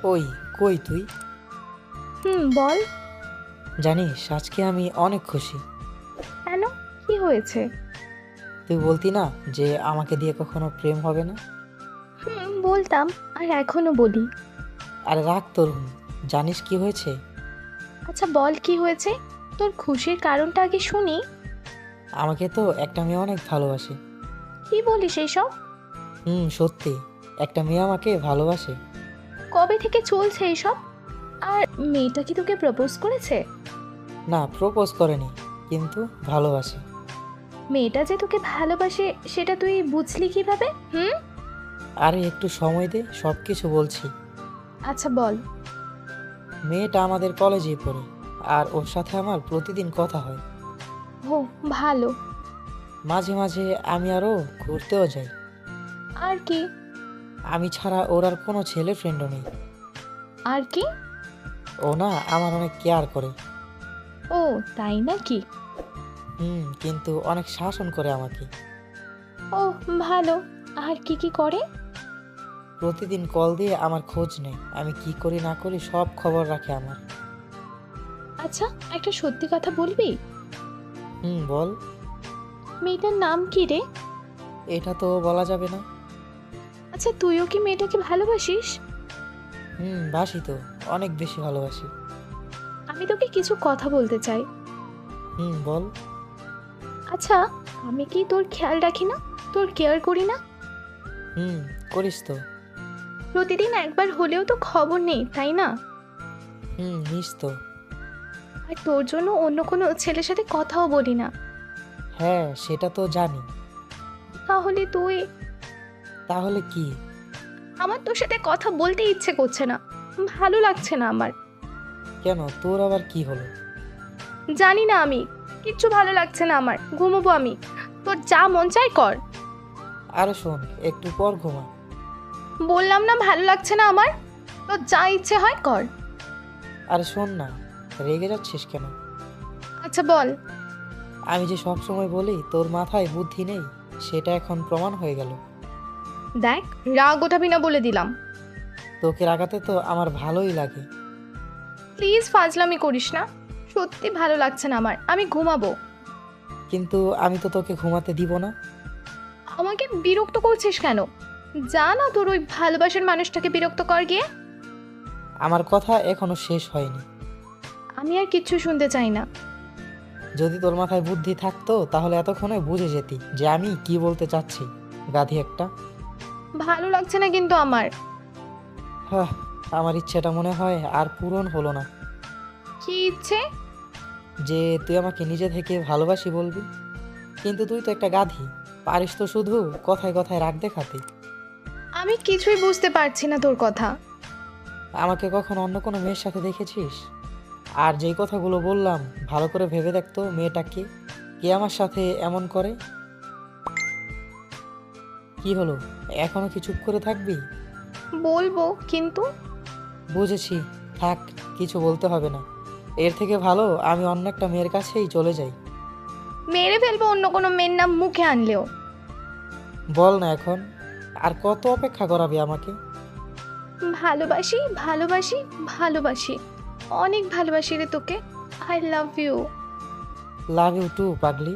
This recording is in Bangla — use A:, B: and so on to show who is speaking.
A: ওই, কই তুই?
B: বল।
A: জানিস আজকে আমি অনেক খুশি।
B: কেন? কি হয়েছে?
A: তুই বলতি না যে আমাকে দিয়ে কখনো প্রেম হবে না?
B: বলতাম, আর এখনো বলি।
A: আরে রাখ তোর জানিস কি হয়েছে?
B: আচ্ছা বল, কি হয়েছে? তোর খুশির কারণটা আগে শুনি।
A: আমাকে তো একটা মেয়ে অনেক ভালোবাসে।
B: কি বলিস এইসব?
A: সত্যি, একটা মেয়ে আমাকে ভালোবাসে।
B: কবে থেকে চলছে এইসব? আর মেয়েটা কি তোকে প্রপোজ করেছে?
A: না, প্রপোজ করেনি, কিন্তু ভালোবাসে।
B: মেয়েটা যে তোকে ভালোবাসে সেটা তুই বুঝলি কিভাবে?
A: আরে একটু সময় দে, সব কিছু বলছি।
B: আচ্ছা বল।
A: মেয়েটা আমাদের কলেজেই পড়ে, আর ওর সাথে আমার প্রতিদিন কথা হয়।
B: ও, ভালো।
A: মাঝে মাঝে আমি আরও ঘুরতেও যাই।
B: আর কি?
A: আমি ছাড়া ওর আর কোনো ছেলে ফ্রেন্ডও নেই।
B: আর কি?
A: ও না আমার অনেক কেয়ার করে।
B: ও, তাই নাকি?
A: কিন্তু অনেক শাসন করে আমাকে।
B: ও, ভালো। আর কি কি করে?
A: প্রতিদিন কল দিয়ে আমার খোঁজ নেয়, আমি কি করি না করি সব খবর রাখে আমার।
B: আচ্ছা, একটা সত্যি কথা বলবি?
A: বল।
B: মেয়েটার নাম কি রে?
A: এটা তো বলা যাবে না।
B: আচ্ছা, তুইও কি মেয়েটাকে ভালোবাসিস?
A: বাসি তো, অনেক বেশি ভালোবাসি।
B: আমি তোকে কিছু কথা বলতে চাই।
A: বল।
B: আচ্ছা, আমি কি তোর খেয়াল রাখি না? তোর কেয়ার করি না?
A: করিস তো।
B: প্রতিদিন একবার হলেও তো খবর নেই, তাই না?
A: নিস তো।
B: আর তোর জন্য অন্য কোনো ছেলের সাথে কথাও বলি না।
A: হ্যাঁ, সেটা তো জানি।
B: তাহলে তুই?
A: তাহলে কি?
B: আমার তোর সাথে কথা বলতে ইচ্ছে করছে না, ভালো লাগছে না আমার।
A: কেন, তোর আবার কি হলো?
B: জানি না, আমি কিচ্ছু ভালো লাগছে না আমার, ঘুমোবো আমি। তোর যা মন চাই কর।
A: আরে শোন, একটু পর ঘুমা।
B: বললাম না ভালো লাগছে না আমার, তোর যা ইচ্ছে হয় কর।
A: আরে শোন না, রেগে যাচ্ছিস কেন?
B: আচ্ছা বল।
A: আমি যে সব সময় বলি তোর মাথায় বুদ্ধি নেই, সেটা এখন প্রমাণ হয়ে গেল।
B: দেখ, রাগ ওঠাবি না বলে দিলাম।
A: তোকে রাগাতে তো আমার ভালোই লাগে।
B: প্লিজ ফাজলামি করিস না, সত্যি ভালো লাগছে না আমার, আমি ঘুমাবো।
A: কিন্তু আমি তো তোকে ঘুমাতে দিব না।
B: আমাকে বিরক্ত করছিস কেন? যা না, তোর ওই ভালোবাসার মানুষটাকে বিরক্ত কর গিয়ে।
A: আমার কথা এখনো শেষ হয়নি।
B: আমি আর কিচ্ছু শুনতে চাই না।
A: যদি তোর মাথায় বুদ্ধি থাকতো তাহলে এতক্ষণে বুঝে যেতি যে আমি কি বলতে চাচ্ছি। গাধি একটা।
B: ভালো লাগছে না কিন্তু আমার।
A: হাহ, আমার ইচ্ছেটা মনে হয় আর পূরণ হলো না।
B: কি ইচ্ছে?
A: যে তুই আমাকে নিজে থেকে ভালোবাসি বলবি। কিন্তু তুই তো একটা গাধি, পারিস তো শুধু কথায় কথায় রাগ দেখাতে।
B: আমি কিছুই বুঝতে পারছি না তোর কথা।
A: আমাকে কখনো অন্য কোনো মেয়ের সাথে দেখেছিস? আর যেই কথাগুলো বললাম, ভালো করে ভেবে দেখতো মেয়েটাকে, কে আমার সাথে এমন করে। কি হলো, এখনো কি চুপ করে থাকবি?
B: বলবো কিন্তু।
A: বুঝেছি, থাক, কিছু বলতে হবে না। এর থেকে ভালো আমি অন্য একটা মেয়ের কাছেই চলে যাই।
B: মেরে ফেলবো অন্য কোনো মেয়ের নাম মুখে আনলেও।
A: বল না এখন, আর কত অপেক্ষা করাবি আমাকে?
B: ভালোবাসি, ভালোবাসি, ভালোবাসি, অনেক ভালোবাসি রে তোকে। I love you.
A: Love you too পাগলি।